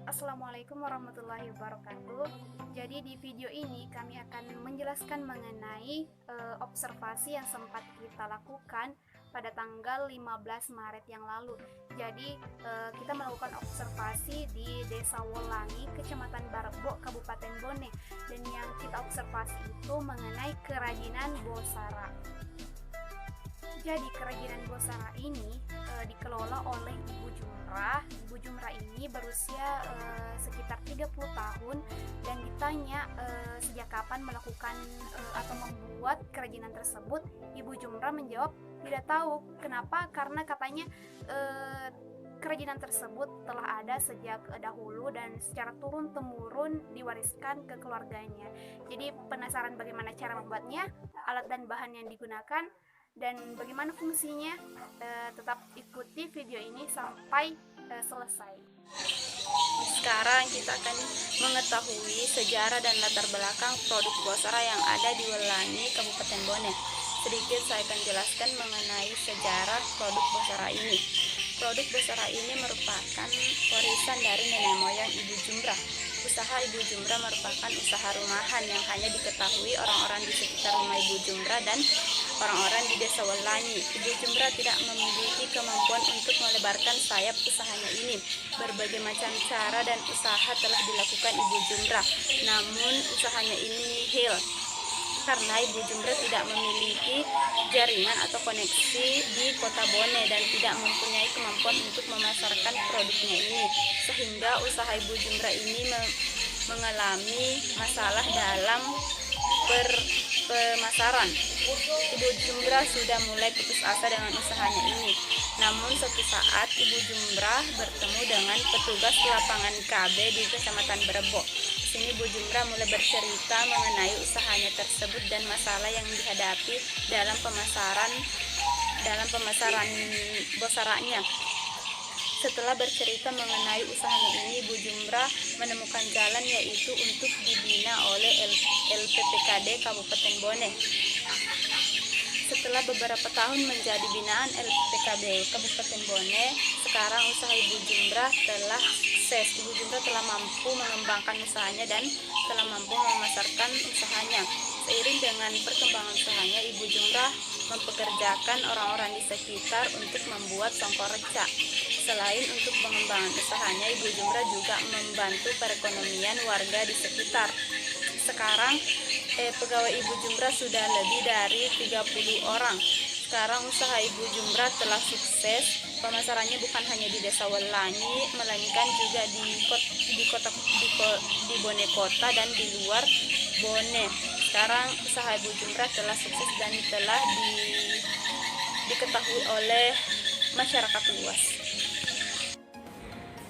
Assalamualaikum warahmatullahi wabarakatuh. Jadi di video ini kami akan menjelaskan mengenai observasi yang sempat kita lakukan pada tanggal 15 Maret yang lalu. Jadi kita melakukan observasi di Desa Wolangi, Kecamatan Barebo, Kabupaten Bone. Dan yang kita observasi itu mengenai kerajinan Bosara. Jadi kerajinan Bosara ini dikelola oleh Ibu Jumrah. Ibu Jumrah ini berusia sekitar 30 tahun dan ditanya sejak kapan melakukan atau membuat kerajinan tersebut. Ibu Jumrah menjawab tidak tahu. Kenapa? Karena katanya kerajinan tersebut telah ada sejak dahulu dan secara turun-temurun diwariskan ke keluarganya. Jadi penasaran bagaimana cara membuatnya, alat dan bahan yang digunakan, dan bagaimana fungsinya. Tetap ikuti video ini sampai selesai. Sekarang kita akan mengetahui sejarah dan latar belakang produk Bosara yang ada di Wolangi, Kabupaten Bone. Sedikit saya akan jelaskan mengenai sejarah produk Bosara ini. Produk Bosara ini merupakan warisan dari nenek moyang Ibu Jumrah. Usaha Ibu Jumrah merupakan usaha rumahan yang hanya diketahui orang-orang di sekitar rumah Ibu Jumrah dan orang-orang di Desa Wolangi. Ibu Jumrah tidak memiliki kemampuan untuk melebarkan sayap usahanya ini. Berbagai macam cara dan usaha telah dilakukan Ibu Jumrah, namun usahanya ini nihil karena Ibu Jumrah tidak memiliki jaringan atau koneksi di kota Bone dan tidak mempunyai kemampuan untuk memasarkan produknya ini, sehingga usaha Ibu Jumrah ini mengalami masalah dalam pemasaran. Ibu Jumrah sudah mulai putus asa dengan usahanya ini. Namun suatu saat Ibu Jumrah bertemu dengan petugas lapangan KB di Kecamatan Barebo. Di sini Ibu Jumrah mulai bercerita mengenai usahanya tersebut dan masalah yang dihadapi dalam pemasaran Bosaranya. Setelah bercerita mengenai usahanya ini, Ibu Jumrah menemukan jalan, yaitu untuk dibina oleh LPPKD Kabupaten Bone. Setelah beberapa tahun menjadi binaan LPPKD Kabupaten Bone, sekarang usaha Ibu Jumrah telah sukses. Ibu Jumrah telah mampu mengembangkan usahanya dan telah mampu memasarkan usahanya. Seiring dengan perkembangan usahanya, Ibu Jumrah mempekerjakan orang-orang di sekitar untuk membuat songkor reca. Selain untuk pengembangan usahanya, Ibu Jumrah juga membantu perekonomian warga di sekitar. Sekarang pegawai Ibu Jumrah sudah lebih dari 30 orang. Sekarang usaha Ibu Jumrah telah sukses. Pemasarannya bukan hanya di Desa Wolangi, melainkan juga di Bone Kota dan di luar Bone. Sekarang usaha Ibu Jumrah telah sukses dan telah diketahui oleh masyarakat luas.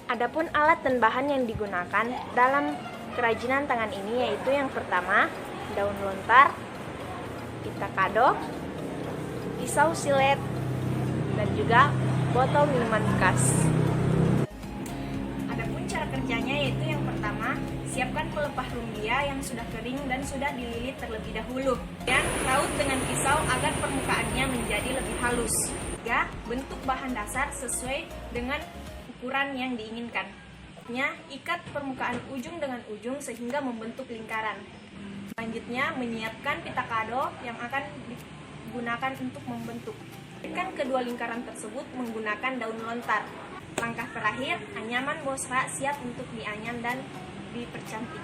Adapun alat dan bahan yang digunakan dalam kerajinan tangan ini yaitu yang pertama, daun lontar, pita kado, pisau silet, dan juga botol minuman bekas. Adapun cara kerjanya yaitu yang pertama, siapkan pelepah rumbia yang sudah kering dan sudah dililit terlebih dahulu. Dan raut dengan pisau agar permukaannya menjadi lebih halus. 3. Bentuk bahan dasar sesuai dengan ukuran yang diinginkan. Ikat permukaan ujung dengan ujung sehingga membentuk lingkaran. Selanjutnya, menyiapkan pita kado yang akan digunakan untuk membentuk. Ikan kedua lingkaran tersebut menggunakan daun lontar. Langkah terakhir, anyaman Bosra siap untuk dianyam dan dipercantik.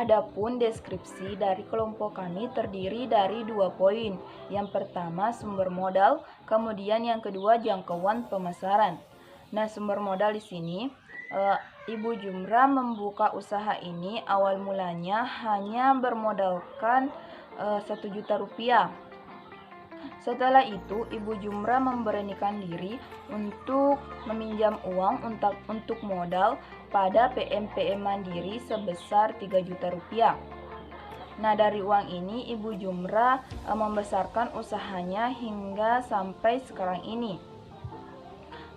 Adapun deskripsi dari kelompok kami terdiri dari 2 poin. Yang pertama sumber modal, kemudian yang kedua jangkauan pemasaran. Nah, sumber modal di sini Ibu Jumra membuka usaha ini awal mulanya hanya bermodalkan 1 juta rupiah. Setelah itu, Ibu Jumra memberanikan diri untuk meminjam uang untuk modal pada PMPM Mandiri sebesar 3 juta rupiah. Nah, dari uang ini Ibu Jumra membesarkan usahanya hingga sampai sekarang ini.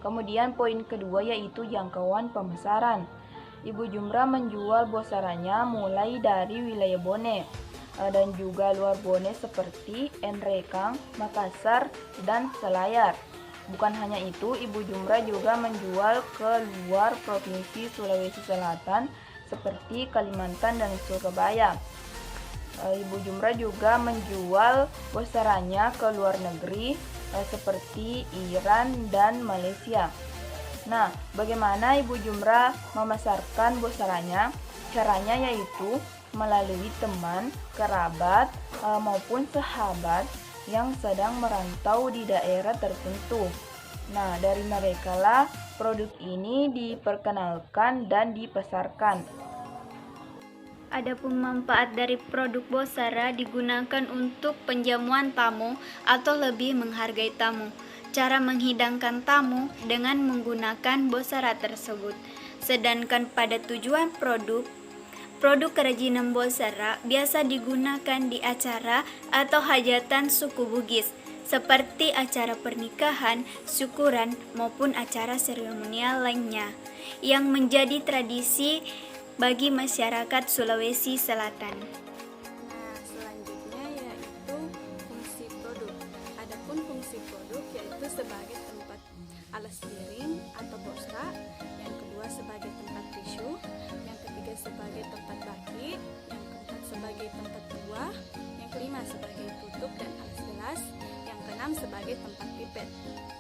Kemudian poin kedua yaitu jangkauan pemasaran. Ibu Jumra menjual bosarannya mulai dari wilayah Bone dan juga luar Bone seperti Enrekang, Makassar, dan Selayar. Bukan hanya itu, Ibu Jumra juga menjual ke luar Provinsi Sulawesi Selatan seperti Kalimantan dan Surabaya. Ibu Jumra juga menjual bosarannya ke luar negeri seperti Iran dan Malaysia. Nah, bagaimana Ibu Jumra memasarkan bosarannya? Caranya yaitu melalui teman, kerabat, maupun sahabat yang sedang merantau di daerah tertentu. Nah, dari merekalah produk ini diperkenalkan dan dipasarkan. Adapun manfaat dari produk Bosara digunakan untuk penjamuan tamu atau lebih menghargai tamu. Cara menghidangkan tamu dengan menggunakan Bosara tersebut. Sedangkan pada tujuan produk kerajinan Bosara biasa digunakan di acara atau hajatan suku Bugis, seperti acara pernikahan, syukuran, maupun acara seremonial lainnya, yang menjadi tradisi bagi masyarakat Sulawesi Selatan. Nah, selanjutnya yaitu fungsi produk. Adapun fungsi produk yaitu sebagai tempat alas piring atau bosta, yang kedua sebagai tempat tisu, yang ketiga sebagai tempat baki, yang keempat sebagai tempat buah, yang kelima sebagai tutup dan alas gelas, yang keenam sebagai tempat pipet.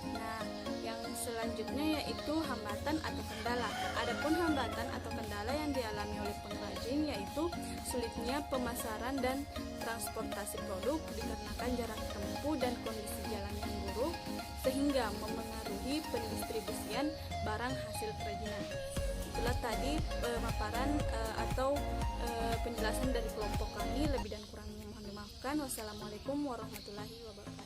Nah, yang selanjutnya yaitu hambatan atau kendala. Adapun hambatan atau kendala yang dialami oleh pengrajin yaitu sulitnya pemasaran dan transportasi produk dikarenakan jarak tempuh dan kondisi jalan yang buruk sehingga memengaruhi pendistribusian barang hasil kerajinan. Itulah tadi pemaparan atau penjelasan dari kelompok kami. Lebih dan kurangnya mohon dimaafkan. Wassalamualaikum warahmatullahi wabarakatuh.